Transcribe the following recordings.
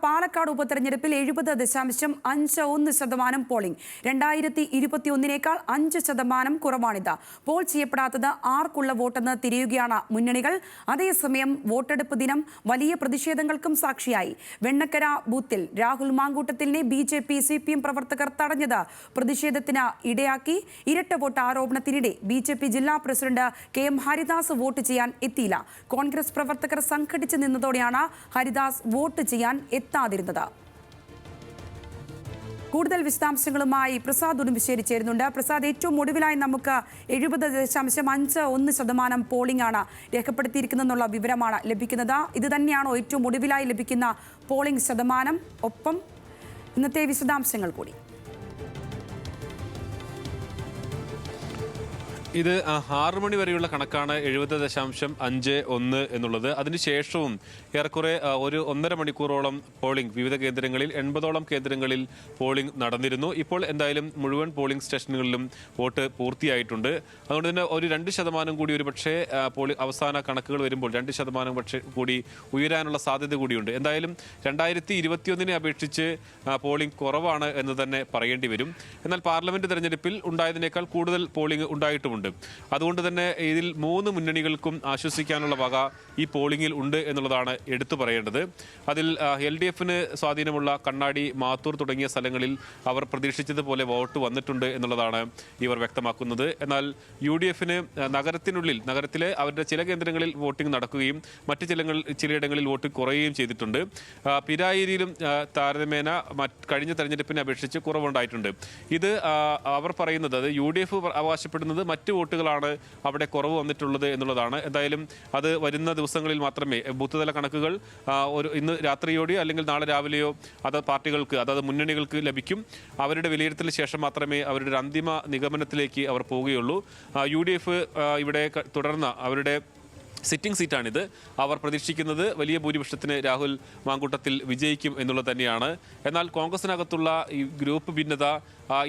പാലക്കാട് ഉപതെരഞ്ഞെടുപ്പിൽ 70.51% polling. 2021 5% കുറവാണിത്. Paul ചെയ്യപ്പെടാത്തത് ആർക്കുള്ള വോട്ടെന്ന് തിരിയുകയാണ് മുന്നണികൾ. അതേസമയം വോട്ടെടുപ്പ് ദിനം വലിയ പ്രതിഷേധങ്ങൾക്കും സാക്ഷിയായി. വെണ്ണക്കര ബൂത്തിൽ രാഹുൽ മാങ്കൂട്ടത്തിലിനെ BJP CPM പ്രവർത്തകർ തടഞ്ഞത് പ്രതിഷേധത്തിന് ഇടയാക്കി. ഇരട്ട വോട്ട് ആരോപണത്തിനിടെ BJP ജില്ലാ പ്രസിഡന്റ് KM ഹരിദാസ് വോട്ട് ചെയ്യാൻ എത്തിയില്ല. കോൺഗ്രസ് പ്രവർത്തകർ സംഘടിച്ചു നിന്നതോടെയാണ് ഹരിദാസ് വോട്ട് ചെയ്യാൻ എത്താതിരുന്നത്. കൂടുതൽ വിശദാംശങ്ങളുമായി പ്രസാദ് ഉടുമ്പശ്ശേരി ചേരുന്നുണ്ട്. പ്രസാദ്, ഏറ്റവും ഒടുവിലായി നമുക്ക് 70.51% പോളിംഗ് ആണ് രേഖപ്പെടുത്തിയിരിക്കുന്നതെന്നുള്ള വിവരമാണ് ലഭിക്കുന്നത്. ഇത് തന്നെയാണോ ഏറ്റവും ഒടുവിലായി ലഭിക്കുന്ന പോളിംഗ് ശതമാനം? ഒപ്പം ഇന്നത്തെ വിശദാംശങ്ങൾ കൂടി. ഇത് 6 മണി വരെയുള്ള കണക്കാണ് 70.51 എന്നുള്ളത്. അതിനുശേഷവും ഏറെക്കുറെ ഒരു 1.5 മണിക്കൂറോളം പോളിംഗ് വിവിധ കേന്ദ്രങ്ങളിൽ 80ഓളം കേന്ദ്രങ്ങളിൽ പോളിംഗ് നടന്നിരുന്നു. ഇപ്പോൾ എന്തായാലും മുഴുവൻ പോളിംഗ് സ്റ്റേഷനുകളിലും വോട്ട് പൂർത്തിയായിട്ടുണ്ട്. അതുകൊണ്ട് തന്നെ ഒരു 2% കൂടി ഒരുപക്ഷെ പോളിംഗ് അവസാന കണക്കുകൾ വരുമ്പോൾ 2% പക്ഷേ കൂടി ഉയരാനുള്ള സാധ്യത കൂടിയുണ്ട്. എന്തായാലും 2021 അപേക്ഷിച്ച് പോളിംഗ് കുറവാണ് എന്ന് തന്നെ പറയേണ്ടി വരും. എന്നാൽ പാർലമെന്റ് തെരഞ്ഞെടുപ്പിൽ ഉണ്ടായതിനേക്കാൾ കൂടുതൽ പോളിംഗ് ഉണ്ടായിട്ടുമുണ്ട്. അതുകൊണ്ട് തന്നെ ഇതിൽ 3 മുന്നണികൾക്കും ആശ്വസിക്കാനുള്ള വക ഈ പോളിംഗിൽ ഉണ്ട് എന്നുള്ളതാണ് എടുത്തു പറയേണ്ടത്. അതിൽ LDFന് സ്വാധീനമുള്ള കണ്ണാടി, മാത്തൂർ തുടങ്ങിയ സ്ഥലങ്ങളിൽ അവർ പ്രതീക്ഷിച്ചതുപോലെ വോട്ട് വന്നിട്ടുണ്ട് എന്നുള്ളതാണ് ഇവർ വ്യക്തമാക്കുന്നത്. എന്നാൽ UDFന് നഗരത്തിലെ അവരുടെ ചില കേന്ദ്രങ്ങളിൽ വോട്ടിംഗ് നടക്കുകയും മറ്റു ചിലയിടങ്ങളിൽ വോട്ട് കുറയുകയും ചെയ്തിട്ടുണ്ട്. പിരായിരിയിലും താരതമ്യേന കഴിഞ്ഞ തെരഞ്ഞെടുപ്പിനെ അപേക്ഷിച്ച് കുറവുണ്ടായിട്ടുണ്ട്. ഇത് അവർ പറയുന്നത്, അത് UDF അവകാശപ്പെടുന്നത് മറ്റ് വോട്ടുകളാണ് അവിടെ കുറവ് വന്നിട്ടുള്ളത് എന്നുള്ളതാണ്. എന്തായാലും അത് വരുന്ന ദിവസങ്ങളിൽ മാത്രമേ ബൂത്ത് തല കണക്കുകൾ ഇന്ന് രാത്രിയോടെയോ അല്ലെങ്കിൽ നാളെ രാവിലെയോ അത് പാർട്ടികൾക്ക്, അതായത് മുന്നണികൾക്ക് ലഭിക്കും. അവരുടെ വിലയിരുത്തലിന് ശേഷം മാത്രമേ അവരുടെ ഒരു അന്തിമ നിഗമനത്തിലേക്ക് അവർ പോവുകയുള്ളൂ. UDF ഇവിടെ തുടർന്ന അവരുടെ സിറ്റിംഗ് സീറ്റാണിത്. അവർ പ്രതീക്ഷിക്കുന്നത് വലിയ ഭൂരിപക്ഷത്തിന് രാഹുൽ മാങ്കൂട്ടത്തിൽ വിജയിക്കും എന്നുള്ളത് തന്നെയാണ്. എന്നാൽ കോൺഗ്രസിനകത്തുള്ള ഈ ഗ്രൂപ്പ് ഭിന്നത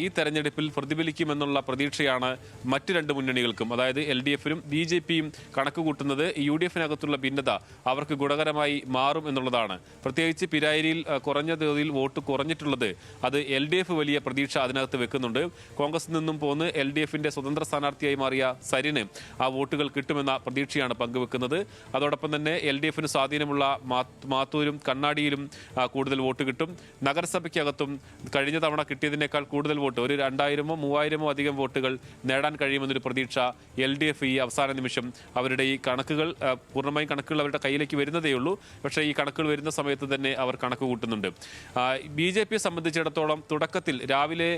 ഈ തെരഞ്ഞെടുപ്പിൽ പ്രതിഫലിക്കുമെന്നുള്ള പ്രതീക്ഷയാണ് മറ്റ് 2 മുന്നണികൾക്കും, അതായത് LDFനും BJPയും കണക്ക് കൂട്ടുന്നത്. UDFനകത്തുള്ള ഭിന്നത അവർക്ക് ഗുണകരമായി മാറും എന്നുള്ളതാണ്. പ്രത്യേകിച്ച് പിരായിരിയിൽ കുറഞ്ഞ തോതിൽ വോട്ട് കുറഞ്ഞിട്ടുള്ളത്, അത് LDF വലിയ പ്രതീക്ഷ അതിനകത്ത് വെക്കുന്നുണ്ട്. കോൺഗ്രസിൽ നിന്നും പോന്ന് LDFന്റെ സ്വതന്ത്ര സ്ഥാനാർത്ഥിയായി മാറിയ സരിന് ആ വോട്ടുകൾ കിട്ടുമെന്ന പ്രതീക്ഷയാണ് പങ്കുവെക്കുന്നത്. അതോടൊപ്പം തന്നെ LDFന് സ്വാധീനമുള്ള മാത്തൂരും കണ്ണാടിയിലും കൂടുതൽ വോട്ട് കിട്ടും. നഗരസഭയ്ക്കകത്തും കഴിഞ്ഞ തവണ കിട്ടിയതിനേക്കാൾ കൂടുതൽ വോട്ട്, ഒരു 2000-ഓ 3000-ഓ അധികം വോട്ടുകൾ നേടാൻ കഴിയുമെന്നൊരു പ്രതീക്ഷ LDF ഈ അവസാന നിമിഷം അവരുടെ ഈ കണക്കുകൾ, പൂർണ്ണമായും കണക്കുകൾ അവരുടെ കയ്യിലേക്ക് വരുന്നതേ ഉള്ളൂ. പക്ഷേ ഈ കണക്കുകൾ വരുന്ന സമയത്ത് തന്നെ അവർ കണക്ക് കൂട്ടുന്നുണ്ട്. BJPയെ സംബന്ധിച്ചിടത്തോളം തുടക്കത്തിൽ രാവിലെ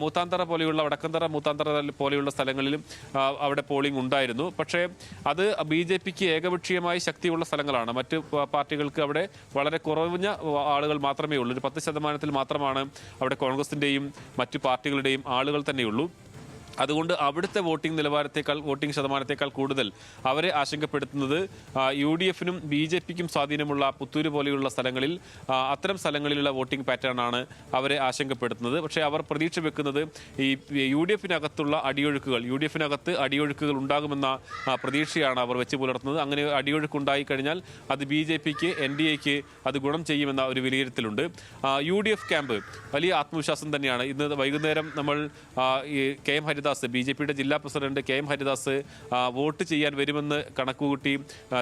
മൂത്താന്തറ പോലെയുള്ള, വടക്കന്തറ മൂത്താന്തറ പോലെയുള്ള സ്ഥലങ്ങളിലും അവിടെ പോളിംഗ് ഉണ്ടായിരുന്നു. പക്ഷേ അത് BJPക്ക് ഏകപക്ഷീയമായി ശക്തിയുള്ള സ്ഥലങ്ങളാണ്. മറ്റ് പാർട്ടികൾക്ക് അവിടെ വളരെ കുറഞ്ഞ ആളുകൾ മാത്രമേ ഉള്ളൂ. ഒരു 10% മാത്രമാണ് അവിടെ കോൺഗ്രസിന്റെയും മറ്റു പാർട്ടികളുടെയും ആളുകൾ തന്നെയുള്ളൂ. അതുകൊണ്ട് അവിടുത്തെ വോട്ടിംഗ് ശതമാനത്തേക്കാൾ കൂടുതൽ അവരെ ആശങ്കപ്പെടുത്തുന്നത് UDFനും BJPക്കും സ്വാധീനമുള്ള പുത്തൂര് പോലെയുള്ള സ്ഥലങ്ങളിൽ, അത്തരം സ്ഥലങ്ങളിലുള്ള വോട്ടിംഗ് പാറ്റേൺ ആണ് അവരെ ആശങ്കപ്പെടുത്തുന്നത്. പക്ഷേ അവർ പ്രതീക്ഷ വെക്കുന്നത് ഈ UDFനകത്തുള്ള അടിയൊഴുക്കുകൾ ഉണ്ടാകുമെന്ന പ്രതീക്ഷയാണ് അവർ വെച്ച് പുലർത്തുന്നത്. അങ്ങനെ അടിയൊഴുക്കുണ്ടായി കഴിഞ്ഞാൽ അത് BJPക്ക്, NDAക്ക് അത് ഗുണം ചെയ്യുമെന്ന ഒരു വിലയിരുത്തലുണ്ട്. UDF ക്യാമ്പ് വലിയ ആത്മവിശ്വാസം തന്നെയാണ്. ഇന്ന് വൈകുന്നേരം നമ്മൾ KM ഹരിദാസ്, BJPയുടെ ജില്ലാ പ്രസിഡന്റ് KM ഹരിദാസ് വോട്ട് ചെയ്യാൻ വരുമെന്ന് കണക്കുകൂട്ടി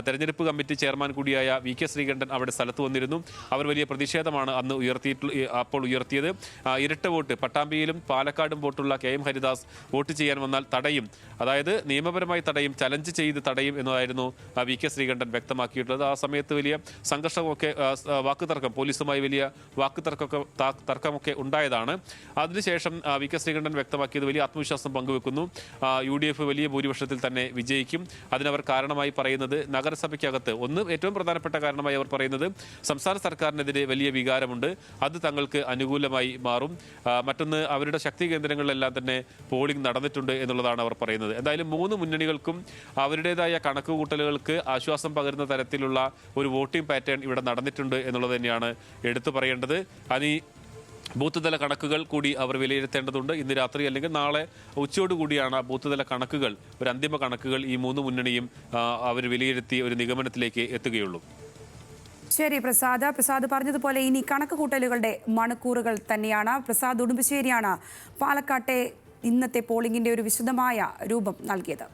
തെരഞ്ഞെടുപ്പ് കമ്മിറ്റി ചെയർമാൻ കൂടിയായ VK ശ്രീകണ്ഠൻ അവിടെ സ്ഥലത്ത് വന്നിരുന്നു. അവർ വലിയ പ്രതിഷേധമാണ് അന്ന് ഉയർത്തിയത്. ഇരട്ട വോട്ട്, പട്ടാമ്പിയിലും പാലക്കാടും വോട്ടുള്ള KM ഹരിദാസ് വോട്ട് ചെയ്യാൻ വന്നാൽ തടയും, അതായത് നിയമപരമായി തടയും, ചലഞ്ച് ചെയ്ത് തടയും എന്നതായിരുന്നു VK ശ്രീകണ്ഠൻ വ്യക്തമാക്കിയിട്ടുള്ളത്. ആ സമയത്ത് വലിയ സംഘർഷമൊക്കെ, വാക്കുതർക്കം, പോലീസുമായി വലിയ തർക്കമൊക്കെ ഉണ്ടായതാണ്. അതിനുശേഷം VK ശ്രീകണ്ഠൻ വ്യക്തമാക്കിയത് വലിയ ആത്മവിശ്വാസം പങ്കുവെക്കുന്നു. UDF വലിയ ഭൂരിപക്ഷത്തിൽ തന്നെ വിജയിക്കും. അതിനവർ കാരണമായി പറയുന്നത് നഗരസഭയ്ക്കകത്ത് ഏറ്റവും പ്രധാനപ്പെട്ട കാരണമായി അവർ പറയുന്നത് സംസ്ഥാന സർക്കാരിനെതിരെ വലിയ വികാരമുണ്ട്, അത് തങ്ങൾക്ക് അനുകൂലമായി മാറും. മറ്റൊന്ന്, അവരുടെ ശക്തി കേന്ദ്രങ്ങളിലെല്ലാം തന്നെ പോളിംഗ് നടന്നിട്ടുണ്ട് എന്നുള്ളതാണ് അവർ പറയുന്നത്. എന്തായാലും 3 മുന്നണികൾക്കും അവരുടേതായ കണക്കുകൂട്ടലുകൾക്ക് ആശ്വാസം പകരുന്ന തരത്തിലുള്ള ഒരു വോട്ടിംഗ് പാറ്റേൺ ഇവിടെ നടന്നിട്ടുണ്ട് എന്നുള്ളത് തന്നെയാണ് എടുത്തു പറയേണ്ടത്. ബൂത്ത് തല കണക്കുകൾ കൂടി അവർ വിലയിരുത്തേണ്ടതുണ്ട്. ഇന്ന് രാത്രി അല്ലെങ്കിൽ നാളെ ഉച്ചയോടുകൂടിയാണ് ബൂത്ത് തല കണക്കുകൾ, ഒരു അന്തിമ കണക്കുകൾ ഈ മൂന്ന് മുന്നണിയും അവർ വിലയിരുത്തി ഒരു നിഗമനത്തിലേക്ക് എത്തുകയുള്ളൂ. ശരി പ്രസാദ് പറഞ്ഞതുപോലെ ഇനി കണക്കുകൂട്ടലുകളുടെ മണിക്കൂറുകൾ തന്നെയാണ്. പ്രസാദ് ഉടുമ്പശ്ശേരിയാണ് പാലക്കാട്ടെ ഇന്നത്തെ പോളിംഗിന്റെ ഒരു വിശദമായ രൂപം നൽകിയത്.